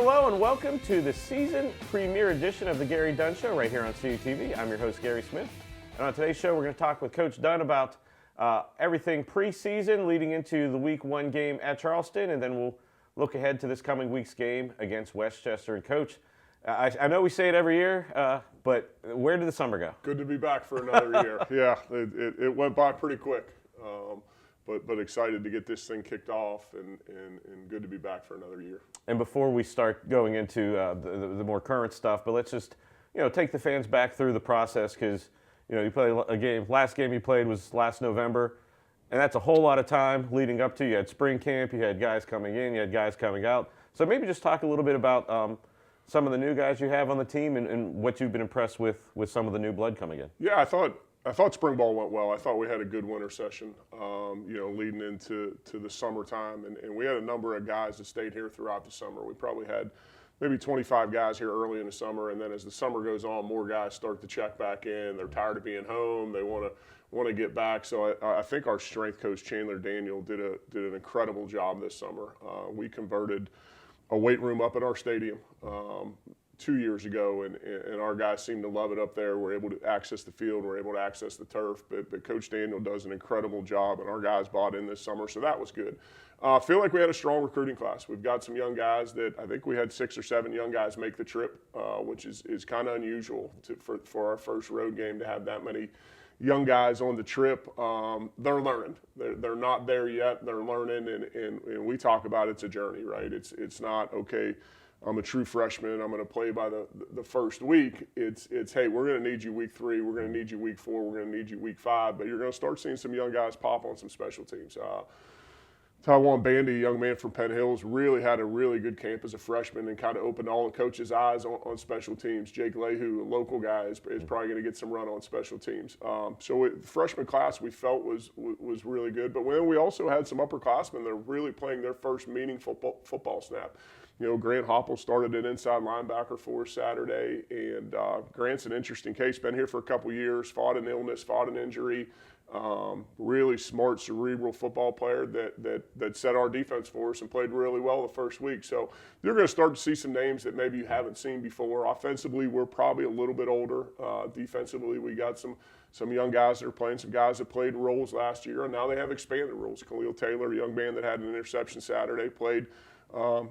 hello, and welcome to the season premiere edition of the Gary Dunn Show right here on CUTV. I'm your host, Gary Smith. And on today's show, we're going to talk with Coach Dunn about everything preseason leading into the Week 1 game at Charleston, and then we'll look ahead to this coming week's game against Westchester. And Coach, I know we say it every year, but where did the summer go? Good to be back for another year. Yeah, it went by pretty quick, but excited to get this thing kicked off, and good to be back for another year. And before we start going into the more current stuff, but let's just take the fans back through the process, because you played a game. Last game you played was last November, and that's a whole lot of time leading up to. You had spring camp, you had guys coming in, you had guys coming out. So maybe just talk a little bit about some of the new guys you have on the team and what you've been impressed with some of the new blood coming in. Yeah, I thought spring ball went well. I thought we had a good winter session, leading into the summertime, and we had a number of guys that stayed here throughout the summer. We probably had maybe 25 guys here early in the summer, and then as the summer goes on, more guys start to check back in. They're tired of being home. They want to get back. So I think our strength coach Chandler Daniel did an incredible job this summer. We converted a weight room up at our stadium 2 years ago, and our guys seem to love it up there. We're able to access the field, we're able to access the turf, but Coach Daniel does an incredible job, and our guys bought in this summer, so that was good. I feel like we had a strong recruiting class. We've got some young guys that I think we had 6 or 7 young guys make the trip, which is kind of unusual for our first road game to have that many young guys on the trip. They're learning. They're not there yet. They're learning, and we talk about it's a journey, right? It's not, okay, I'm a true freshman, I'm going to play by the first week. It's hey, we're going to need you week 3, we're going to need you week 4, we're going to need you week 5, but you're going to start seeing some young guys pop on some special teams. Taiwan Bandy, a young man from Penn Hills, really had a really good camp as a freshman and kind of opened all the coaches' eyes on special teams. Jake Lehu, a local guy, is probably going to get some run on special teams. So the freshman class we felt was really good. But then we also had some upperclassmen that are really playing their first meaningful football snap. Grant Hopple started at inside linebacker for us Saturday, and Grant's an interesting case. Been here for a couple years, fought an illness, fought an injury. Really smart, cerebral football player that set our defense for us and played really well the first week. So you're going to start to see some names that maybe you haven't seen before. Offensively, we're probably a little bit older. Defensively, we got some young guys that are playing, some guys that played roles last year, and now they have expanded roles. Khalil Taylor, a young man that had an interception Saturday, played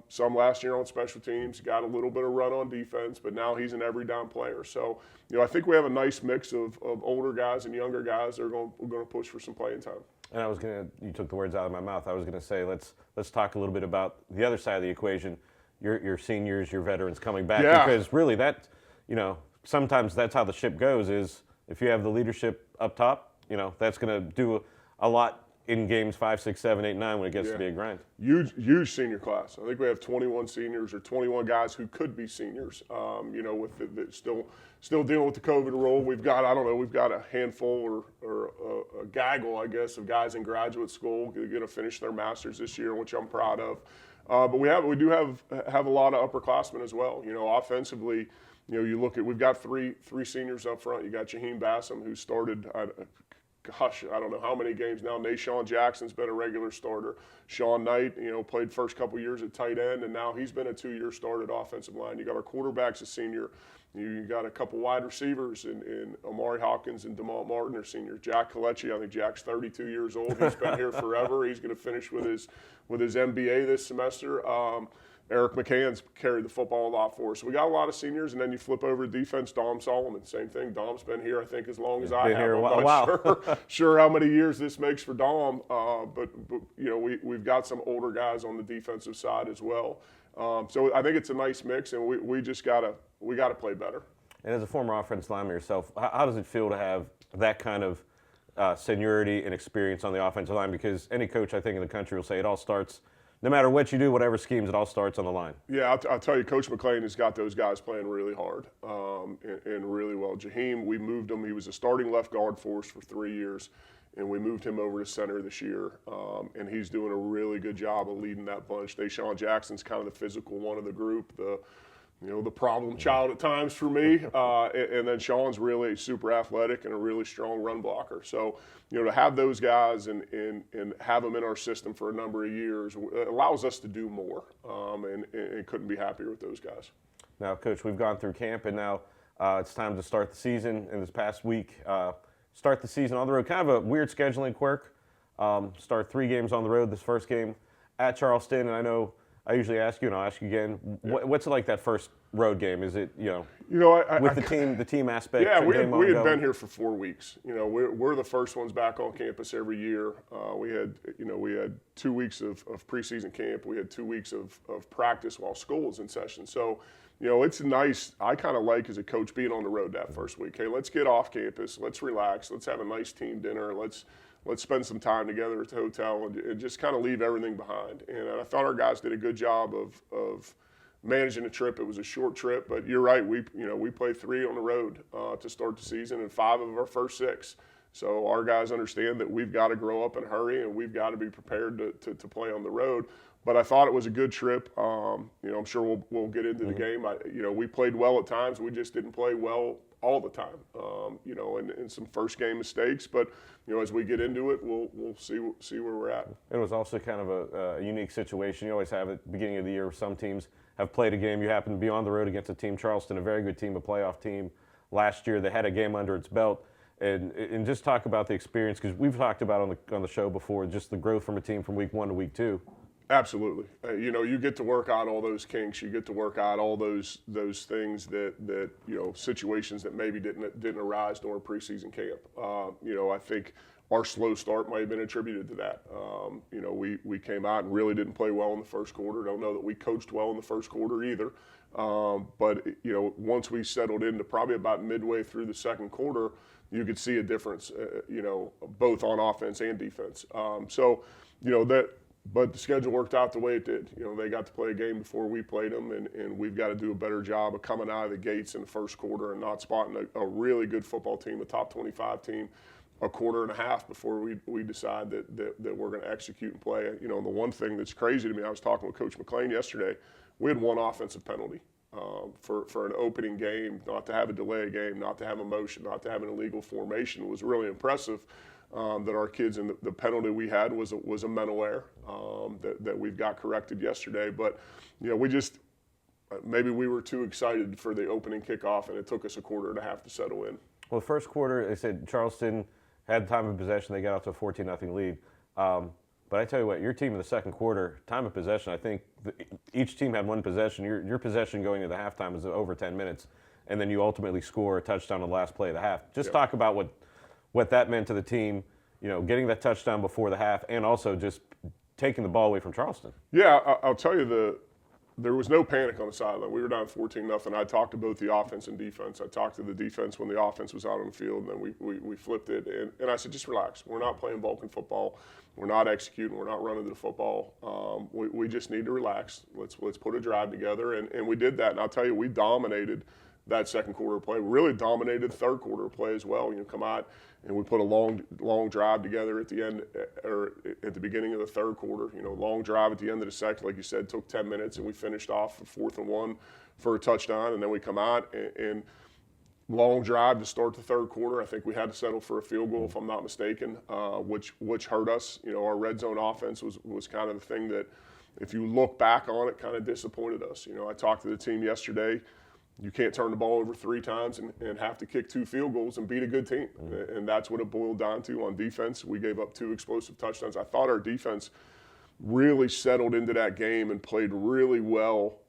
some last year on special teams, got a little bit of run on defense, but now he's an every down player. So, I think we have a nice mix of older guys and younger guys that are going to push for some playing time. And you took the words out of my mouth. I was going to say, let's talk a little bit about the other side of the equation, your seniors, your veterans coming back, because really that, sometimes that's how the ship goes, is if you have the leadership up top, that's going to do a lot in games 5, 6, 7, 8, 9 when it gets to be a grind. Huge senior class. I think we have 21 seniors or 21 guys who could be seniors. With still dealing with the COVID rule. We've got a handful or a gaggle, I guess, of guys in graduate school going to finish their masters this year, which I'm proud of. But we do have a lot of upperclassmen as well. Offensively, we've got three seniors up front. You got Jaheim Bassam, who started. I don't know how many games now. Nashawn Jackson's been a regular starter. Sean Knight, played first couple years at tight end, and now he's been a 2-year starter at offensive line. You got our quarterbacks a senior. You got a couple wide receivers in Amari Hopkins and DeMont Martin are seniors. Jack Kalechi, I think Jack's 32 years old. He's been here forever. He's going to finish with his MBA this semester. Eric McCann's carried the football a lot for us. So we got a lot of seniors, and then you flip over to defense, Dom Solomon, same thing. Dom's been here, I think, as long as I have. Here I'm not sure how many years this makes for Dom, but we've got some older guys on the defensive side as well. So I think it's a nice mix, and we just gotta play better. And as a former offensive lineman yourself, how does it feel to have that kind of seniority and experience on the offensive line? Because any coach, I think, in the country will say it all starts. No matter what you do, whatever schemes, it all starts on the line. Yeah, I'll tell you, Coach McClain has got those guys playing really hard and really well. Jaheim, we moved him. He was a starting left guard for us for 3 years, and we moved him over to center this year, and he's doing a really good job of leading that bunch. Deshaun Jackson's kind of the physical one of the group, the problem child at times for me. And then Sean's really super athletic and a really strong run blocker. So, to have those guys and have them in our system for a number of years allows us to do more. And couldn't be happier with those guys. Now, Coach, we've gone through camp, and now it's time to start the season. In this past week, start the season on the road. Kind of a weird scheduling quirk. Start 3 games on the road. This first game at Charleston, and I know I usually ask you, and I'll ask you again. What's it like that first road game? Is it with the team aspect? Yeah, we had been here for 4 weeks. We're the first ones back on campus every year. We had 2 weeks of preseason camp. We had 2 weeks of practice while school was in session. So, it's nice. I kind of like as a coach being on the road that first week. Hey, let's get off campus. Let's relax. Let's have a nice team dinner. Let's spend some time together at the hotel and just kind of leave everything behind. And I thought our guys did a good job of managing the trip. It was a short trip, but you're right. We played 3 on the road to start the season and 5 of our first 6. So our guys understand that we've got to grow up and hurry, and we've got to be prepared to play on the road. But I thought it was a good trip. I'm sure we'll get into the game. We played well at times. We just didn't play well all the time. And some first game mistakes. But as we get into it, we'll see where we're at. It was also kind of a unique situation. You always have at the beginning of the year where some teams have played a game. You happen to be on the road against a team, Charleston, a very good team, a playoff team. Last year, they had a game under its belt. And just talk about the experience, because we've talked about on the show before, just the growth from a team from week 1 to week 2. Absolutely. You get to work out all those kinks. You get to work out all those things that situations that maybe didn't arise during preseason camp. I think our slow start might have been attributed to that. We came out and really didn't play well in the first quarter. Don't know that we coached well in the first quarter either. But once we settled into probably about midway through the second quarter, you could see a difference. Both on offense and defense. But the schedule worked out the way it did. They got to play a game before we played them, and we've got to do a better job of coming out of the gates in the first quarter and not spotting a really good football team, a top 25 team, a quarter and a half before we decide that we're going to execute and play. The one thing that's crazy to me, I was talking with Coach McClain yesterday, we had 1 offensive penalty for an opening game. Not to have a delay game, not to have a motion, not to have an illegal formation was really impressive. That our kids, and the penalty we had was a mental error that we've got corrected yesterday. But we just maybe we were too excited for the opening kickoff, and it took us a quarter and a half to settle in. Well, the first quarter, they said Charleston had time of possession. They got out to a 14-0 lead. But I tell you what, your team in the second quarter, time of possession, I think each team had 1 possession. Your possession going into halftime was over 10 minutes, and then you ultimately score a touchdown on the last play of the half. Just talk about what that meant to the team, getting that touchdown before the half, and also just taking the ball away from Charleston. Yeah, I'll tell you, there was no panic on the sideline. We were down 14-0. I talked to both the offense and defense. I talked to the defense when the offense was out on the field, and then we flipped it. And I said, just relax. We're not playing Vulcan football. We're not executing. We're not running the football. We just need to relax. Let's put a drive together. And we did that. And I'll tell you, we dominated that second quarter play. We really dominated the third quarter play as well. Come out and we put a long drive together at the end, or at the beginning of the third quarter. Long drive at the end of the second, like you said, took 10 minutes, and we finished off for 4th and 1 for a touchdown. And then we come out and long drive to start the third quarter. I think we had to settle for a field goal, if I'm not mistaken, which hurt us. Our red zone offense was kind of the thing that, if you look back on it, kind of disappointed us. I talked to the team yesterday. You can't turn the ball over 3 times and have to kick 2 field goals and beat a good team. And that's what it boiled down to on defense. We gave up 2 explosive touchdowns. I thought our defense really settled into that game and played really well,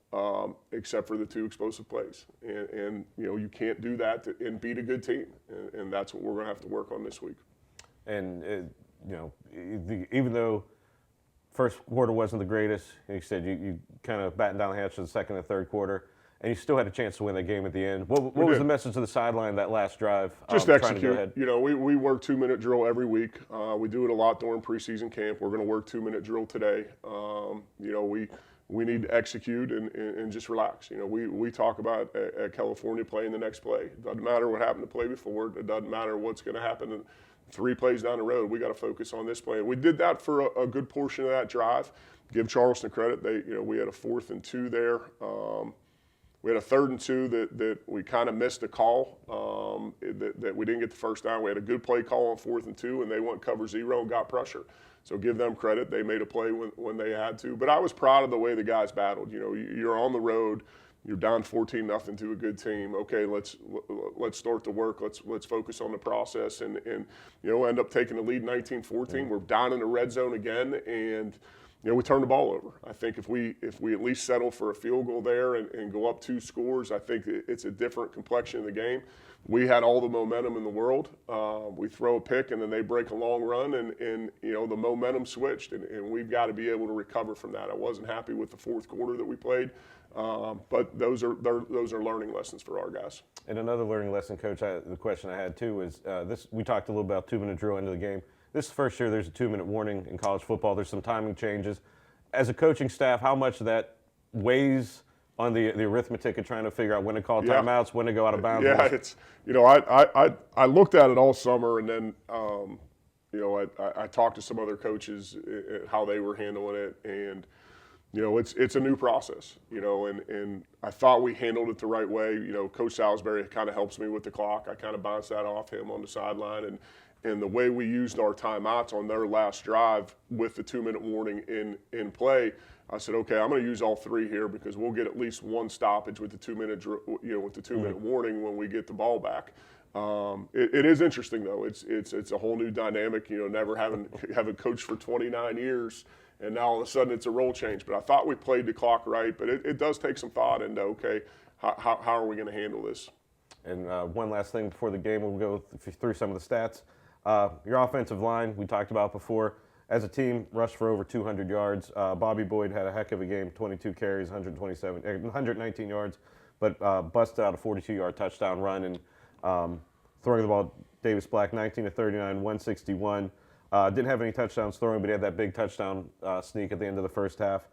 except for the 2 explosive plays. And you can't do that and beat a good team. And that's what we're going to have to work on this week. And, even though first quarter wasn't the greatest, like you said, you kind of battened down the hatch in the second and third quarter, and you still had a chance to win that game at the end. What was the message to the sideline that last drive? Just execute. We work 2-minute drill every week. We do it a lot during preseason camp. We're going to work 2-minute drill today. We need to execute and just relax. We talk about at California playing the next play. It doesn't matter what happened to play before. It doesn't matter what's going to happen 3 plays down the road. We got to focus on this play. And we did that for a good portion of that drive. Give Charleston credit. We had a 4th and 2 there. We had a 3rd and 2 that we kind of missed a call, that we didn't get the first down. We had a good play call on 4th and 2, and they went cover 0 and got pressure. So give them credit. They made a play when they had to. But I was proud of the way the guys battled. You know, you're on the road. You're down 14-0 to a good team. Okay, let's start the work. Let's focus on the process and end up taking the lead 19-14. We're down in the red zone again, and we turned the ball over. I think if we at least settle for a field goal there and go up 2 scores, I think it's a different complexion of the game. We had all the momentum in the world. We throw a pick and then they break a long run, and the momentum switched, and we've got to be able to recover from that. I wasn't happy with the 4th quarter that we played. But those are learning lessons for our guys. And another learning lesson, Coach, the question I had too was we talked a little about 2-minute drill into the game. This is the first year there's a 2-minute warning in college football. There's some timing changes. As a coaching staff, how much of that weighs on the arithmetic of trying to figure out when to call timeouts, when to go out of bounds? Yeah, it's I looked at it all summer, and then I talked to some other coaches how they were handling it, and it's a new process, and I thought we handled it the right way. Coach Salisbury kind of helps me with the clock. I kind of bounce that off him on the sideline, and the way we used our timeouts on their last drive with the 2-minute warning in play, I said, okay, I'm going to use all 3 here because we'll get at least 1 stoppage with the 2-minute, with the 2-minute warning when we get the ball back. It is interesting though. It's a whole new dynamic. Never having coached for 29 years. And now all of a sudden it's a role change. But I thought we played the clock right. But it does take some thought into, okay, how are we going to handle this? And one last thing before the game, we'll go through some of the stats. Your offensive line, we talked about before, as a team, rushed for over 200 yards. Bobby Boyd had a heck of a game, 22 carries, 119 yards, but busted out a 42-yard touchdown run. And throwing the ball, Davis Black, 19 of 39, 161. Didn't have any touchdowns throwing, but he had that big touchdown sneak at the end of the first half.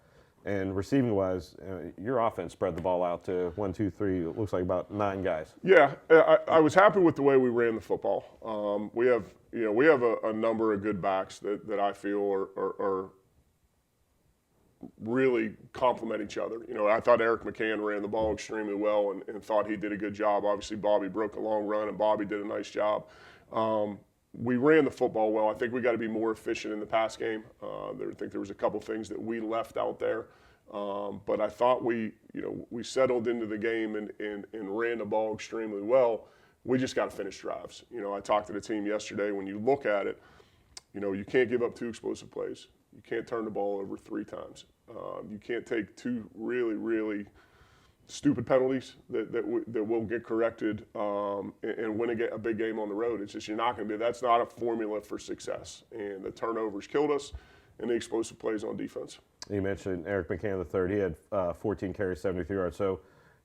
And receiving-wise, your offense spread the ball out to 1, 2, 3. It looks like about 9 guys. Yeah, I was happy with the way we ran the football. We have a number of good backs that I feel are really complement each other. I thought Eric McCann ran the ball extremely well and thought he did a good job. Obviously, Bobby broke a long run, and Bobby did a nice job. We ran the football well. I think we got to be more efficient in the pass game. I think there was a couple things that we left out there. But I thought we settled into the game and ran the ball extremely well. We just got to finish drives. I talked to the team yesterday. When you look at it, you can't give up 2 explosive plays. You can't turn the ball over 3 times. You can't take 2 really, really stupid penalties that will get corrected and win a big game on the road. It's just you're not going to be. That's not a formula for success. And the turnovers killed us, and the explosive plays on defense. You mentioned Eric McCann III. He had 14 carries, 73 yards. So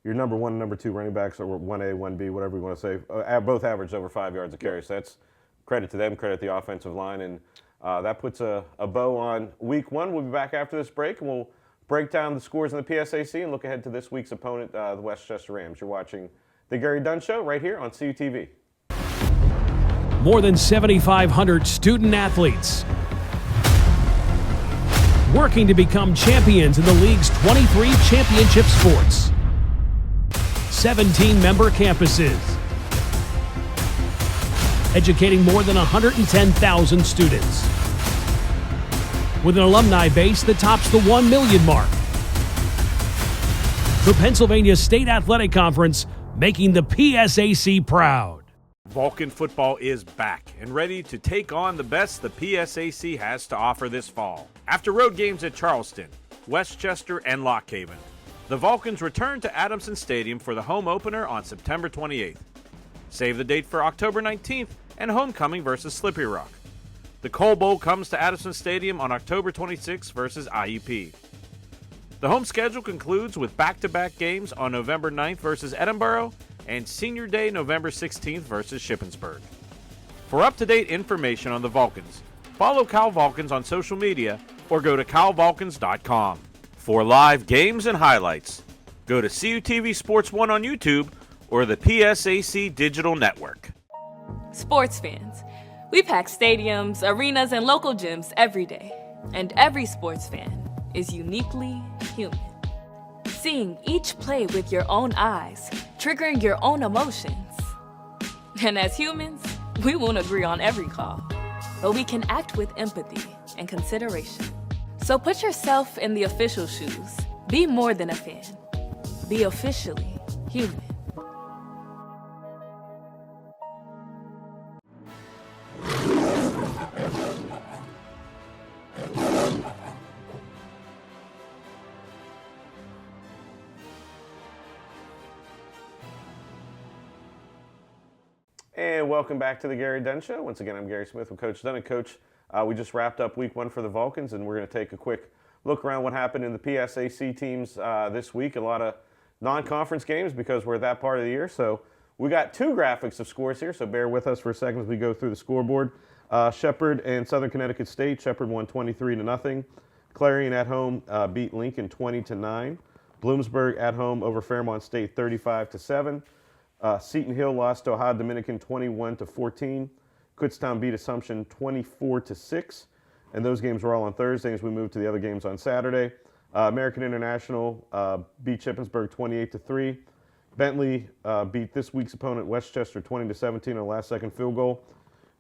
your number 1 and number 2 running backs, or 1A, 1B, whatever you want to say, both averaged over 5 yards a carry. So that's credit to them, credit the offensive line. And that puts a bow on week 1. We'll be back after this break, and we'll break down the scores in the PSAC and look ahead to this week's opponent, the Westchester Rams. You're watching The Gary Dunn Show right here on CUTV. More than 7,500 student athletes working to become champions in the league's 23 championship sports. 17 member campuses, educating more than 110,000 students, with an alumni base that tops the 1 million mark. The Pennsylvania State Athletic Conference making the PSAC proud. Vulcan football is back and ready to take on the best the PSAC has to offer this fall. After road games at Charleston, Westchester, and Lock Haven, the Vulcans return to Adamson Stadium for the home opener on September 28th. Save the date for October 19th and homecoming versus Slippery Rock. The Coal Bowl comes to Addison Stadium on October 26th versus IUP. The home schedule concludes with back-to-back games on November 9th versus Edinboro and Senior Day November 16th versus Shippensburg. For up-to-date information on the Vulcans, follow Cal Vulcans on social media or go to calvulcans.com. For live games and highlights, go to CUTV Sports 1 on YouTube or the PSAC Digital Network. Sports fans, we pack stadiums, arenas, and local gyms every day. And every sports fan is uniquely human. seeing each play with your own eyes, triggering your own emotions. And as humans, we won't agree on every call, but we can act with empathy and consideration. So put yourself in the official shoes. Be more than a fan. Be officially human. And welcome back to the Gary Dunn Show. Once again, I'm Gary Smith with Coach Dunn. And Coach, we just wrapped up week 1 for the Vulcans, and we're going to take a quick look around what happened in the PSAC teams this week. A lot of non-conference games because we're at that part of the year. So we got 2 graphics of scores here, so bear with us for a second as we go through the scoreboard. Shepherd and Southern Connecticut State. Shepherd won 23-0. Clarion at home beat Lincoln 20-9. Bloomsburg at home over Fairmont State 35-7. Seton Hill lost to Ohio Dominican 21-14. Kutztown beat Assumption 24-6. And those games were all on Thursday as we move to the other games on Saturday. American International beat Shippensburg 28-3. Bentley beat this week's opponent Westchester 20-17 on a last-second field goal.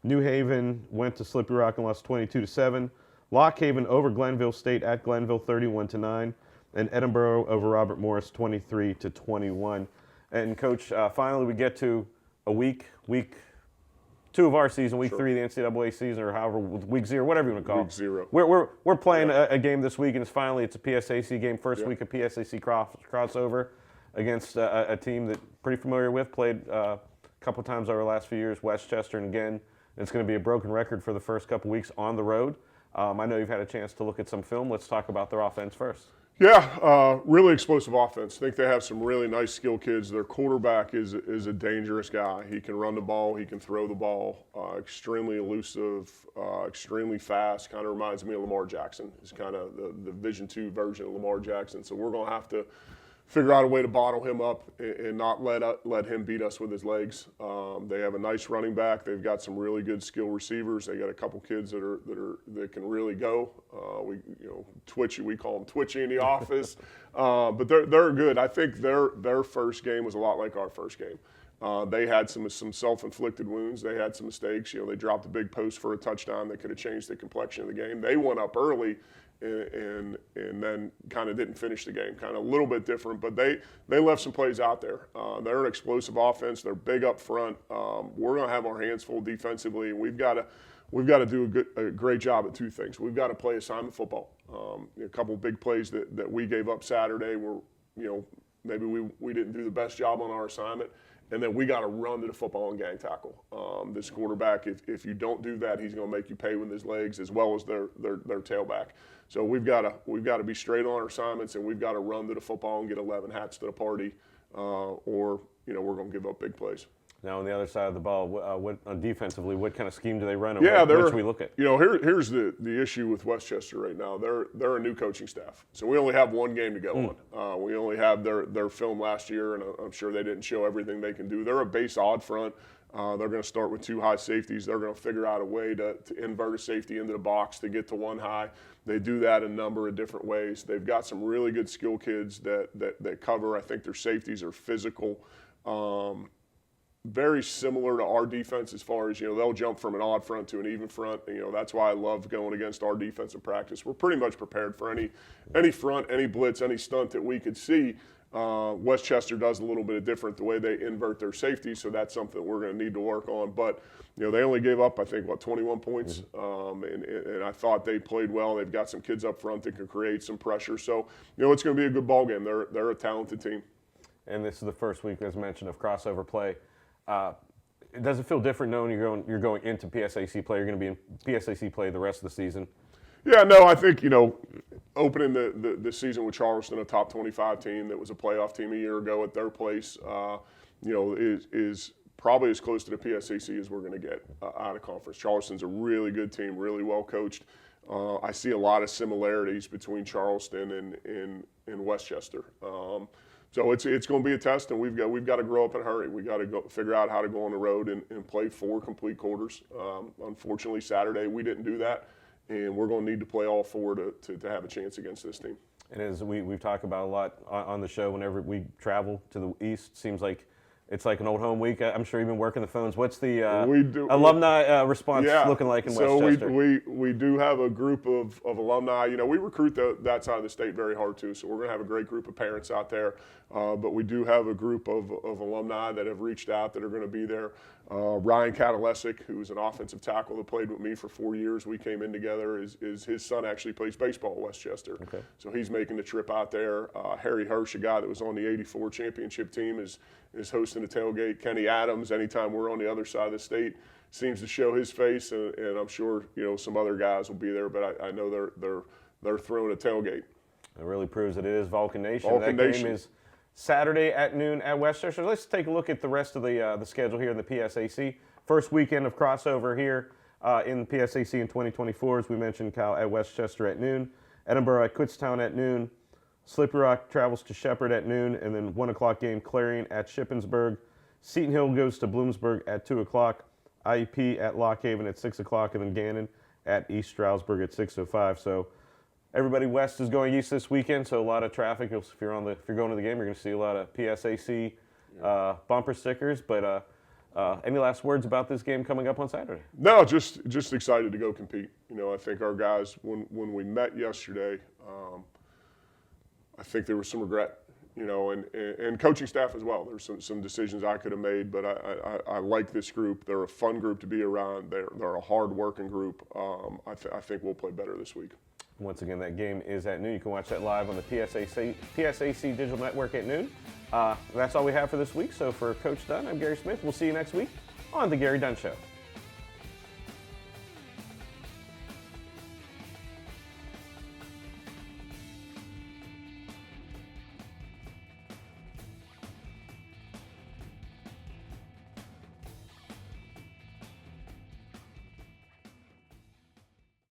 New Haven went to Slippery Rock and lost 22-7. Lock Haven over Glenville State at Glenville 31-9. And Edinburgh over Robert Morris 23-21. And Coach, finally we get to a week 2 of our season, week 3 of the NCAA season, or however, week 0, whatever you want to call it. Week 0. We're playing a game this week, and it's a PSAC game, first week of PSAC crossover against a team that pretty familiar with, played a couple times over the last few years, Westchester, and again, it's going to be a broken record for the first couple weeks on the road. I know you've had a chance to look at some film. Let's talk about their offense first. Yeah, really explosive offense. I think they have some really nice skill kids. Their quarterback is a dangerous guy. He can run the ball. He can throw the ball. Extremely elusive, extremely fast. Kind of reminds me of Lamar Jackson. He's kind of the Division II version of Lamar Jackson. So we're going to have to figure out a way to bottle him up and not let him beat us with his legs. They have a nice running back. They've got some really good skill receivers. They got a couple kids that can really go. Twitchy. We call them Twitchy in the office, but they're good. I think their first game was a lot like our first game. They had some self-inflicted wounds. They had some mistakes. They dropped a big post for a touchdown that could have changed the complexion of the game. They went up early and then kind of didn't finish the game. Kind of a little bit different, but they left some plays out there. They're an explosive offense. They're big up front. We're going to have our hands full defensively, and we've got to do a great job at 2 things. We've got to play assignment football. A couple big plays that we gave up Saturday were, maybe we didn't do the best job on our assignment. And then we got to run to the football and gang tackle. This quarterback, if you don't do that, he's going to make you pay with his legs as well as their tailback. So we've got to be straight on our assignments, and we've got to run to the football and get 11 hats to the party, or we're going to give up big plays. Now on the other side of the ball, defensively, what kind of scheme do they run? Yeah, what should we look at? Here's the issue with Westchester right now. They're a new coaching staff, so we only have 1 game to go on. We only have their film last year, and I'm sure they didn't show everything they can do. They're a base odd front. They're going to start with 2 high safeties. They're going to figure out a way to invert a safety into the box to get to 1 high. They do that a number of different ways. They've got some really good skill kids that cover. I think their safeties are physical. Very similar to our defense as far as, they'll jump from an odd front to an even front. That's why I love going against our defense in practice. We're pretty much prepared for any front, any blitz, any stunt that we could see. Westchester does a little bit different the way they invert their safety, so that's something that we're going to need to work on. But they only gave up, I think, 21 points, and I thought they played well. They've got some kids up front that can create some pressure. So it's going to be a good ball game. They're a talented team. And this is the first week, as mentioned, of crossover play. Does it feel different knowing you're going into PSAC play? You're going to be in PSAC play the rest of the season. Yeah, no, I think, opening the season with Charleston, a top 25 team that was a playoff team a year ago at their place, is probably as close to the PSAC as we're going to get out of conference. Charleston's a really good team, really well coached. I see a lot of similarities between Charleston and Westchester. So it's going to be a test, and we've got to grow up in a hurry. We've got to go figure out how to go on the road and play 4 complete quarters. Unfortunately, Saturday we didn't do that, and we're going to need to play all 4 to have a chance against this team. And as we've talked about a lot on the show, whenever we travel to the East, seems like it's like an old home week. I'm sure you've been working the phones. What's the alumni response looking like in Westchester? So we do have a group of alumni. You know, we recruit that side of the state very hard too. So we're going to have a great group of parents out there. But we do have a group of alumni that have reached out that are going to be there. Ryan Catalesic, who's an offensive tackle that played with me for 4 years. We came in together. Is his son actually plays baseball at Westchester. Okay. So he's making the trip out there. Harry Hirsch, a guy that was on the '84 championship team, is hosting the tailgate. Kenny Adams, anytime we're on the other side of the state, seems to show his face, and I'm sure some other guys will be there. But I know they're throwing a tailgate. It really proves that it is Vulcan Nation. Vulcan that Nation. game is Saturday at noon at Westchester. Let's take a look at the rest of the schedule here in the PSAC. First weekend of crossover here in the PSAC in 2024, as we mentioned, Kyle, at Westchester at noon, Edinburgh at Kutztown at noon, Slippery Rock travels to Shepherd at noon, and then 1 o'clock game Clarion at Shippensburg. Seton Hill goes to Bloomsburg at 2 o'clock, IEP at Lock Haven at 6 o'clock, and then Gannon at East Stroudsburg at 6:05. So everybody west is going east this weekend, so a lot of traffic. If you're going to the game, you're going to see a lot of PSAC bumper stickers. But any last words about this game coming up on Saturday? No, just excited to go compete. I think our guys, when we met yesterday, I think there was some regret, and coaching staff as well. There's some decisions I could have made, but I like this group. They're a fun group to be around. They're a hard-working group. I think we'll play better this week. Once again, that game is at noon. You can watch that live on the PSAC Digital Network at noon. That's all we have for this week. So for Coach Dunn, I'm Gary Smith. We'll see you next week on The Gary Dunn Show.